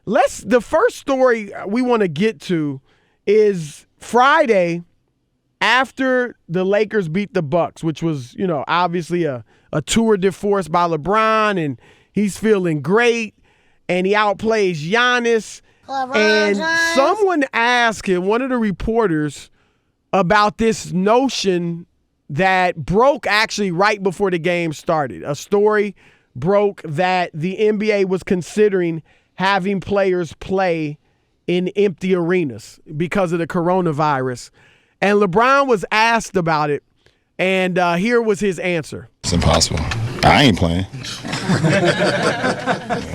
The first story we want to get to is Friday after the Lakers beat the Bucks, which was, obviously a tour de force by LeBron, and he's feeling great, and he outplays Giannis. And someone asked him, one of the reporters, about this notion that broke actually right before the game started. A story broke that the NBA was considering having players play in empty arenas because of the coronavirus. And LeBron was asked about it, and here was his answer. It's impossible. I ain't playing. If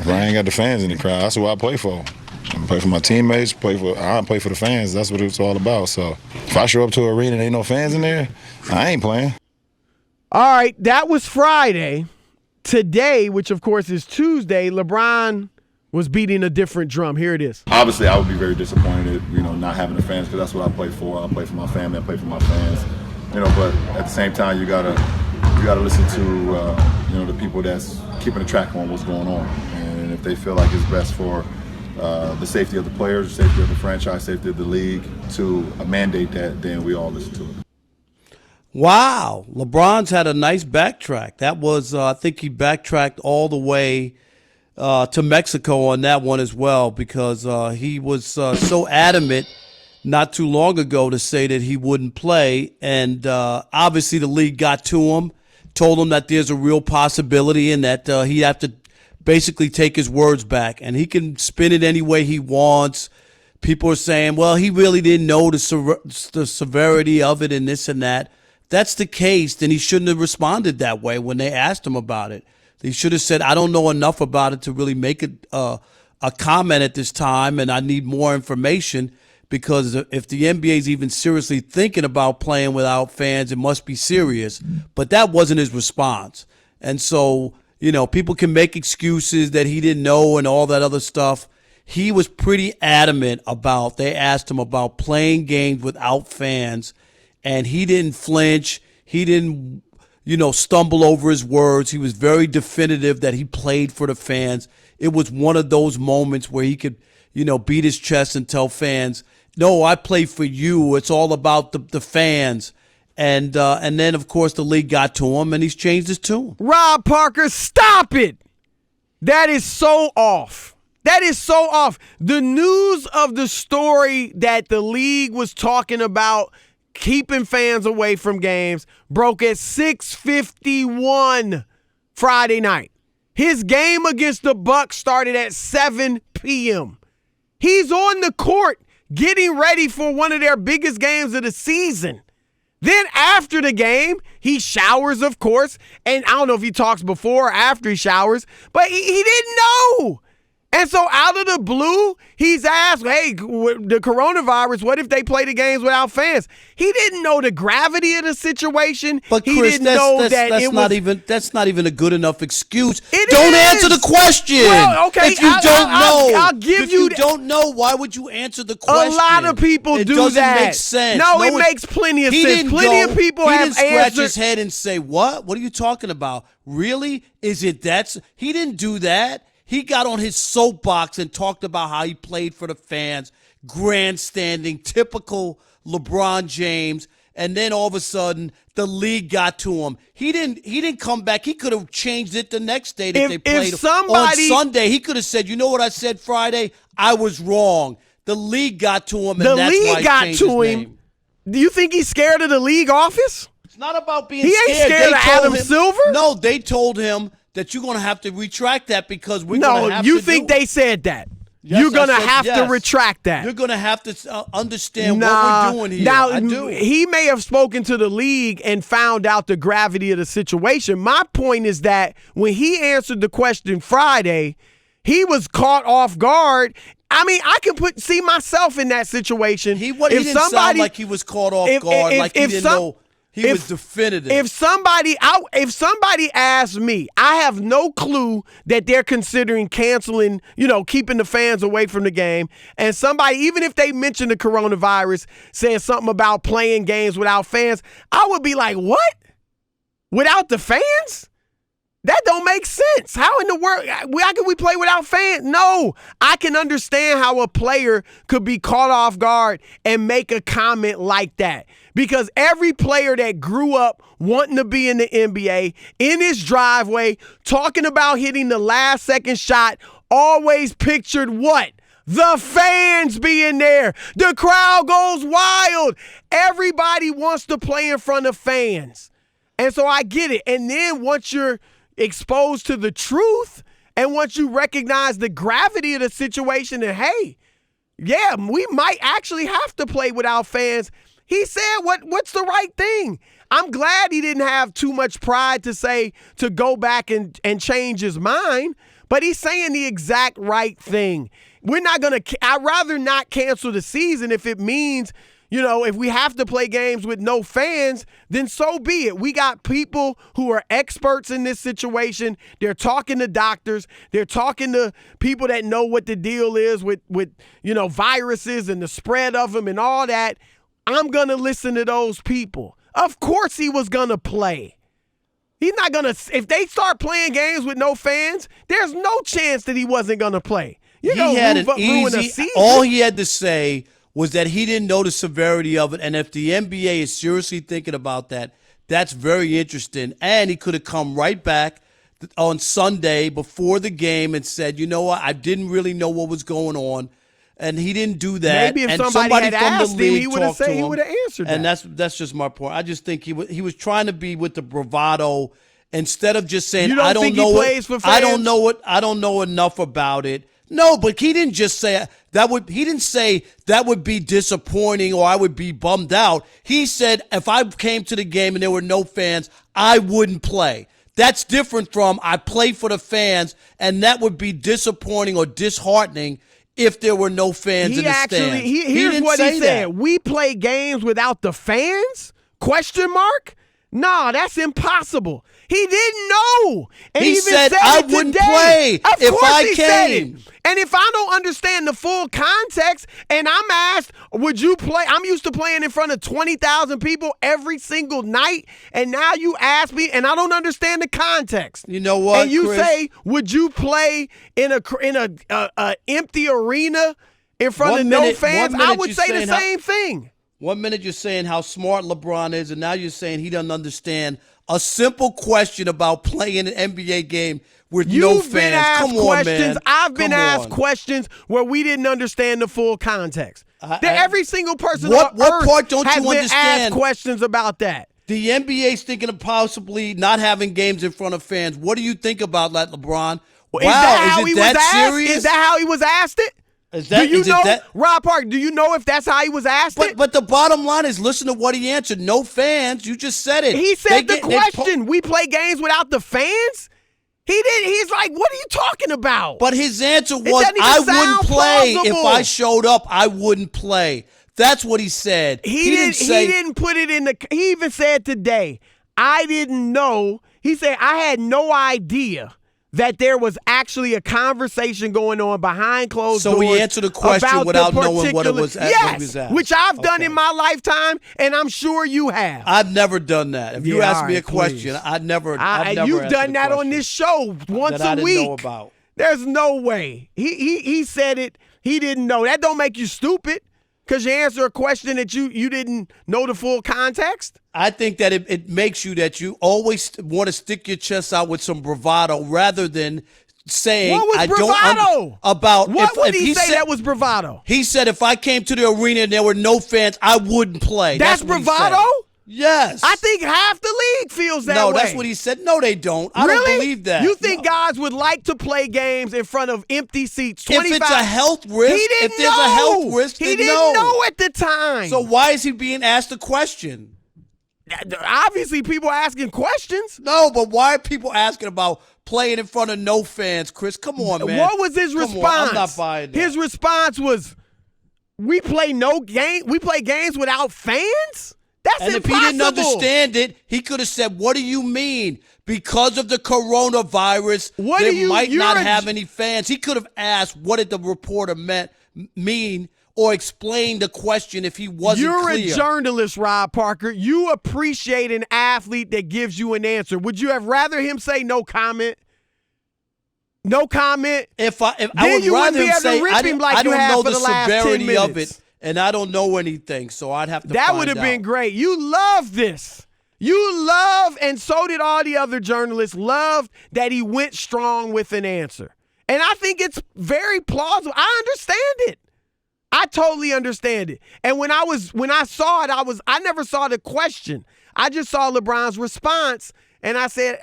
I ain't got the fans in the crowd, that's what I play for. I play for my teammates, I play for the fans. That's what it's all about. So if I show up to an arena and ain't no fans in there, I ain't playing. All right, that was Friday. Today, which of course is Tuesday, LeBron was beating a different drum. Here it is. Obviously, I would be very disappointed, not having the fans, because that's what I play for. I play for my family. I play for my fans. But at the same time, you gotta listen to the people that's keeping a track on what's going on, and if they feel like it's best for the safety of the players, the safety of the franchise, safety of the league to mandate that, then we all listen to it. Wow, LeBron's had a nice backtrack. That was, I think he backtracked all the way to Mexico on that one as well, because he was so adamant not too long ago to say that he wouldn't play. And obviously the league got to him, told him that there's a real possibility and that he'd have to basically take his words back. And he can spin it any way he wants. People are saying, well, he really didn't know the severity of it and this and that. That's the case, then he shouldn't have responded that way when they asked him about it. He should have said, I don't know enough about it to really make a comment at this time, and I need more information, because if the NBA is even seriously thinking about playing without fans, it must be serious. But that wasn't his response. And so, people can make excuses that he didn't know and all that other stuff. He was pretty adamant about, they asked him about playing games without fans, and he didn't flinch. He didn't, stumble over his words. He was very definitive that he played for the fans. It was one of those moments where he could, beat his chest and tell fans, no, I play for you. It's all about the fans. And then, of course, the league got to him, and he's changed his tune. Rob Parker, stop it. That is so off. That is so off. The news of the story that the league was talking about keeping fans away from games broke at 6:51 Friday night. His game against the Bucks started at 7 p.m. He's on the court getting ready for one of their biggest games of the season. Then after the game, he showers, of course, and I don't know if he talks before or after he showers, but he didn't know. And so out of the blue, he's asked, hey, the coronavirus, what if they play the games without fans? He didn't know the gravity of the situation. But he Chris, didn't know that that's not even a good enough excuse. Don't answer the question. Well, okay, if you don't know, I'll give you. If you don't know, why would you answer the question? A lot of people do that. It doesn't make sense. No, it makes plenty of sense. Plenty of people have answered. He didn't scratch his head and say, what? What are you talking about? Really? Is it that? He didn't do that. He got on his soapbox and talked about how he played for the fans, grandstanding, typical LeBron James, and then all of a sudden the league got to him. He didn't come back. He could have changed it the next day that they played. On Sunday, he could have said, you know what I said Friday? I was wrong. The league got to him, and that's why he changed his name. Do you think he's scared of the league office? It's not about being scared. He ain't scared of Adam Silver? No, they told him that you're going to have to retract that because we're going to have to No, you think they said that? Yes, you're going to have to retract that. You're going to have to understand what we're doing here. Now, I do. He may have spoken to the league and found out the gravity of the situation. My point is that when he answered the question Friday, he was caught off guard. I mean, I can see myself in that situation. He didn't sound like he was caught off guard, like he didn't know. He was definitive. If somebody asks me, I have no clue that they're considering canceling, keeping the fans away from the game. And somebody, even if they mention the coronavirus, says something about playing games without fans, I would be like, what? Without the fans? That don't make sense. How in the world? How can we play without fans? No, I can understand how a player could be caught off guard and make a comment like that. Because every player that grew up wanting to be in the NBA, in his driveway, talking about hitting the last second shot, always pictured what? The fans being there. The crowd goes wild. Everybody wants to play in front of fans. And so I get it. And then once you're exposed to the truth and once you recognize the gravity of the situation and, hey, yeah, we might actually have to play without fans, he said what's the right thing. I'm glad he didn't have too much pride to go back and change his mind, but he's saying the exact right thing. I'd rather not cancel the season if it means, if we have to play games with no fans, then so be it. We got people who are experts in this situation. They're talking to doctors. They're talking to people that know what the deal is with viruses and the spread of them and all that. I'm going to listen to those people. Of course he was going to play. He's not going to – if they start playing games with no fans, there's no chance that he wasn't going to play. All he had to say was that he didn't know the severity of it, and if the NBA is seriously thinking about that, that's very interesting. And he could have come right back on Sunday before the game and said, you know what, I didn't really know what was going on, and he didn't do that. Maybe if and somebody had from asked the him, league he would have said he would have answered that. And that's just my point. I just think he was trying to be with the bravado instead of just saying, I don't know I don't know enough about it. No, but he didn't just say that he didn't say that would be disappointing or I would be bummed out. He said if I came to the game and there were no fans, I wouldn't play. That's different from I play for the fans, and that would be disappointing or disheartening if there were no fans in the stands. Here's what he said. We play games without the fans? ? No, that's impossible. He didn't know. And he even said I wouldn't play if I came. And if I don't understand the full context and I'm asked, would you play? I'm used to playing in front of 20,000 people every single night. And now you ask me and I don't understand the context. You know what, and you Chris? say, would you play in a empty arena in front of no fans? I would say the same thing. 1 minute you're saying how smart LeBron is, and now you're saying he doesn't understand a simple question about playing an NBA game with no fans. You've been asked questions. Man. I've been asked questions where we didn't understand the full context. Every single person on earth part don't has you been understand? asked questions about that. The NBA's thinking of possibly not having games in front of fans. What do you think about that, LeBron? Is that how he was asked? Serious? Is that how he was asked it? Rob Parker, do you know if that's how he was asked it? But the bottom line is, listen to what he answered. No fans. You just said it. He said the question. We play games without the fans? He did. He's like, what are you talking about? But his answer was, I wouldn't play if I showed up. I wouldn't play. That's what he said. He didn't put it in the. He even said today, I didn't know. He said, I had no idea that there was actually a conversation going on behind closed doors. So he answered the question without knowing what it was. Yes, which I've done in my lifetime, and I'm sure you have. I've never done that. If you ask me a question, I've never. You've done that on this show once a week. Know about. There's no way. He said it. He didn't know. That don't make you stupid because you answer a question that you didn't know the full context. I think that it makes you that you always want to stick your chest out with some bravado rather than saying, what was bravado? What would he say that was bravado? He said if I came to the arena and there were no fans, I wouldn't play. That's bravado? Yes. I think half the league feels that way. No, that's what he said. No, they don't. I don't believe that. You think guys would like to play games in front of empty seats? 25? If it's a health risk, he didn't know at the time. So why is he being asked a question? Obviously, people asking questions. No, but why are people asking about playing in front of no fans, Chris? Come on, man. What was his response? I'm not buying that. His response was, we play games without fans? That's impossible. If he didn't understand it, he could have said, what do you mean? Because of the coronavirus, there might not have any fans. He could have asked, what did the reporter mean? or explain the question if he wasn't You're clear. a journalist, Rob Parker. You appreciate an athlete that gives you an answer. Would you have rather him say no comment? No comment? If I Then would you wouldn't rather be him able to say, rip I, him didn't- like I you don't have know for the the last 10 severity of minutes. it, and I don't know anything, so I'd have to That find would have out. been great. You love this. You love, and so did all the other journalists, loved that he went strong with an answer. And I think it's very plausible. I understand it. I totally understand it. And when I saw it, I never saw the question. I just saw LeBron's response, and I said,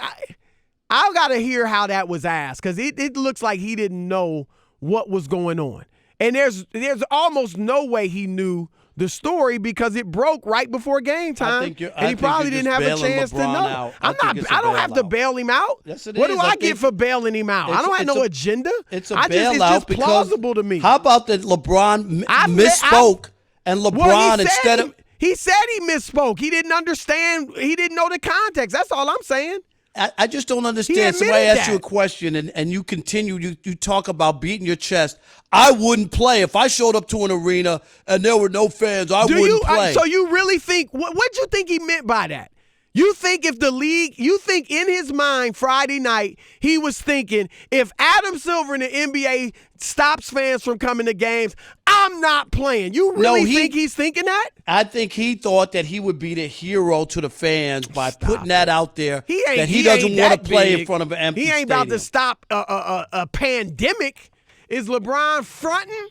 I got to hear how that was asked, because it looks like he didn't know what was going on. And there's almost no way he knew the story, because it broke right before game time, and he probably didn't have a chance to know. I don't have to bail him out. Yes, it what is. do I get for bailing him out? I don't have no agenda. It's a It's bailout just because plausible to me. How about that LeBron misspoke and LeBron Well, he said he misspoke. He didn't understand. He didn't know the context. That's all I'm saying. I just don't He understand. Somebody admitted asks you a that. question and you continue, you talk about beating your chest. I wouldn't play. If I showed up to an arena and there were no fans, I wouldn't play. So you really think, what do you think he meant by that? You think you think in his mind Friday night, he was thinking, if Adam Silver in the NBA stops fans from coming to games, I'm not playing. You really think he's thinking that? I think he thought that he would be the hero to the fans by putting that out there, that he doesn't want to play in front of an empty stadium. He ain't about to stop a pandemic. Is LeBron fronting,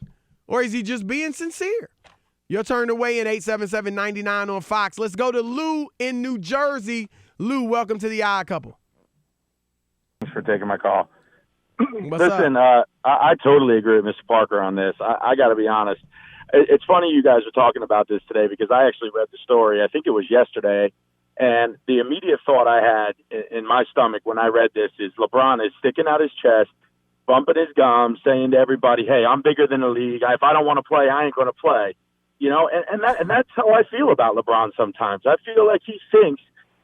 or is he just being sincere? Your turn to weigh in, 877-99 on Fox. Let's go to Lou in New Jersey. Lou, welcome to the Odd Couple. Thanks for taking my call. Listen, I totally agree with Mr. Parker on this. I got to be honest. It's funny you guys are talking about this today, because I actually read the story. I think it was yesterday. And the immediate thought I had in my stomach when I read this is LeBron is sticking out his chest, bumping his gums, saying to everybody, hey, I'm bigger than the league. If I don't want to play, I ain't going to play. You know, and that's how I feel about LeBron sometimes. I feel like he thinks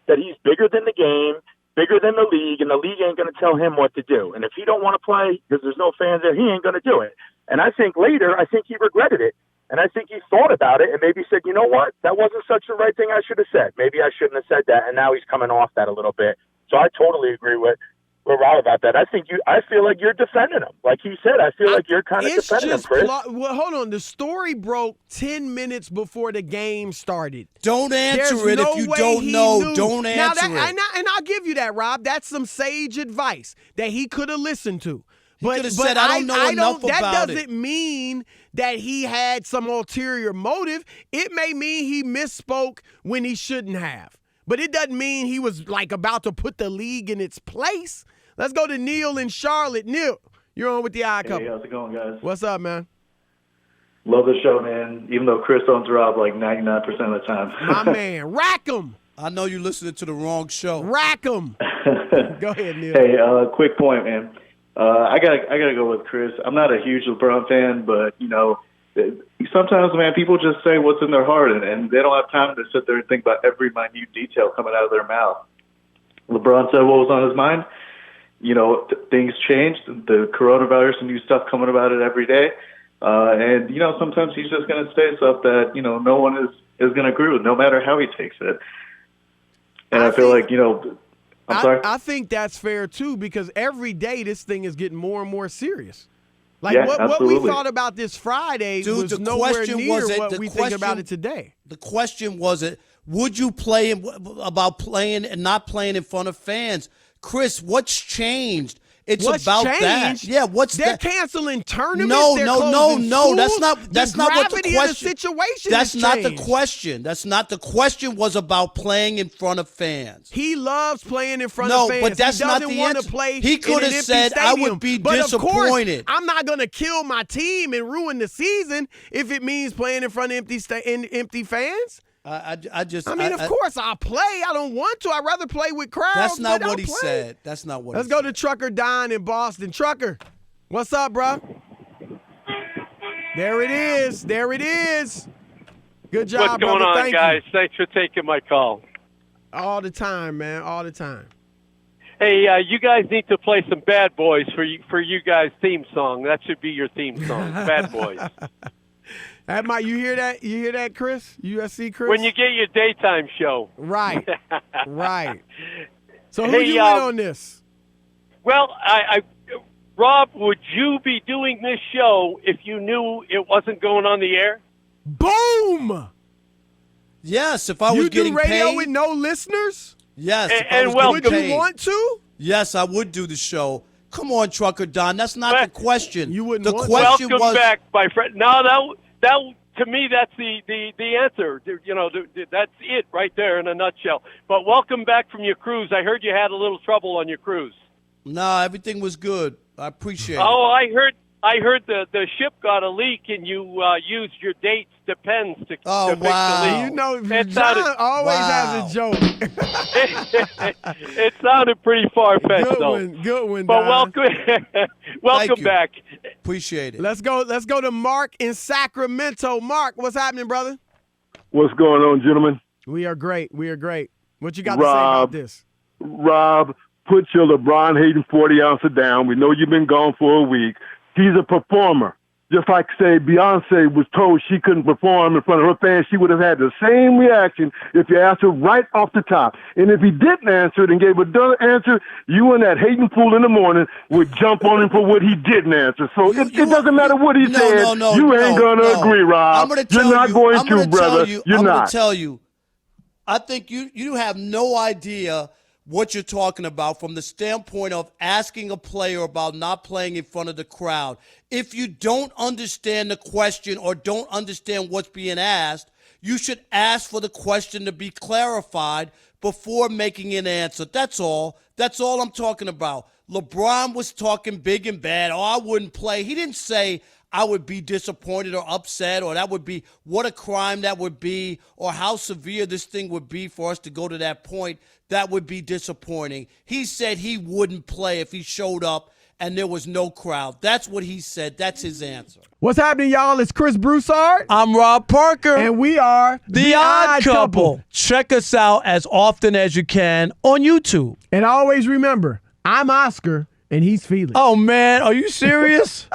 that he's bigger than the game, bigger than the league, and the league ain't going to tell him what to do. And if he don't want to play because there's no fans there, he ain't going to do it. And I think later, he regretted it. And I think he thought about it and maybe said, you know what, that wasn't such the right thing I should have said. Maybe I shouldn't have said that. And now he's coming off that a little bit. So I totally agree with Rob about that. I feel like you're defending him. Like he said, I feel like you're kind of defending him, Chris. Well, hold on. The story broke 10 minutes before the game started. Don't answer There's it no if you way don't he know. knew. Don't answer now, it. And I'll give you that, Rob. That's some sage advice that he could have listened to. He could have said, I don't know enough about it. That doesn't mean that he had some ulterior motive. It may mean he misspoke when he shouldn't have. But it doesn't mean he was like about to put the league in its place. Let's go to Neil in Charlotte. Neil, you're on with the Odd Couple. Hey, how's it going, guys? What's up, man? Love the show, man. Even though Chris owns Rob like 99% of the time. My man, rack 'em. I know you're listening to the wrong show. Rack 'em. Go ahead, Neil. Hey, quick point, man. I gotta go with Chris. I'm not a huge LeBron fan, but you know, sometimes, man, people just say what's in their heart, and they don't have time to sit there and think about every minute detail coming out of their mouth. LeBron said what was on his mind. You know, things changed. The coronavirus and new stuff coming about it every day. And, you know, sometimes he's just going to say stuff that, you know, no one is going to agree with, no matter how he takes it. And I feel like, you know, I'm sorry? I think that's fair, too, because every day this thing is getting more and more serious. Like, Yeah, what we absolutely. thought about this Friday Dude, was the nowhere question near was it- what the we think about question- it today. The question was would you play about playing and not playing in front of fans? Chris, what's changed? It's What's about changed? that. Yeah, what's They're that? canceling tournaments. No, they're no, closing that's schools. not that's not what the gravity question. of the situation That's has not the changed. question. That's not the question. Was about playing in front of fans. He loves playing in front No, of fans. but that's he not doesn't the want answer. to play He in could an have empty said, "I would stadium. be but disappointed." Of course, I'm not going to kill my team and ruin the season if it means playing in front of empty fans. I mean, of course, I'll play. I don't want to. I'd rather play with crowds. That's not but what I'll he play. said. That's not what. Let's he go said. to Trucker Don in Boston. Trucker, what's up, bro? There it is. There it is. Good job, What's going brother. on, Thank guys? you. Thanks for taking my call. All the time, man. All the time. Hey, you guys need to play some Bad Boys for you guys' theme song. That should be your theme song, Bad Boys. You hear that? You hear that, Chris? USC Chris? When you get your daytime show. Right. Right. So who Hey, you in on this? Well, Rob, would you be doing this show if you knew it wasn't going on the air? Boom! Yes, if I was You getting do radio paid. with no listeners? Yes, if I And was welcome. getting Would paid. you want to? Yes, I would do the show. Come on, Trucker Don. That's not the question. You wouldn't the want to. question Welcome was, back, my friend. No, that to me, that's the answer. That's it right there in a nutshell. But welcome back from your cruise. I heard you had a little trouble on your cruise. No, everything was good. I appreciate it. Oh, I heard the ship got a leak and you used your dates to pens to Oh, fix wow. the leak. You know, It John sounded- always Wow. has a joke. It sounded pretty far-fetched, Good though. one. Good one, But Don. welcome you. back. Appreciate it. Let's go to Mark in Sacramento. Mark, what's happening, brother? What's going on, gentlemen? We are great. We are great. What you got to say about Rob. this? Rob, put your LeBron hating 40 ounces down. We know you've been gone for a week. He's a performer. Just like, say, Beyonce was told she couldn't perform in front of her fans, she would have had the same reaction if you asked her right off the top. And if he didn't answer it and gave another answer, you and that hating fool in the morning would jump on him for what he didn't answer. So it doesn't matter what he said. You ain't going to agree, Rob. I'm gonna tell You're not going I'm to, gonna brother. Tell you, You're I'm not. going to tell you, I think you have no idea what you're talking about from the standpoint of asking a player about not playing in front of the crowd. If you don't understand the question or don't understand what's being asked, you should ask for the question to be clarified before making an answer. That's all. That's all I'm talking about. LeBron was talking big and bad. Oh, I wouldn't play. He didn't say I would be disappointed or upset, or that would be what a crime that would be, or how severe this thing would be for us to go to that point. That would be disappointing. He said he wouldn't play if he showed up and there was no crowd. That's what he said. That's his answer. What's happening, y'all? It's Chris Broussard. I'm Rob Parker. And we are The Odd Couple. Check us out as often as you can on YouTube. And always remember, I'm Oscar and he's Felix. Oh, man. Are you serious?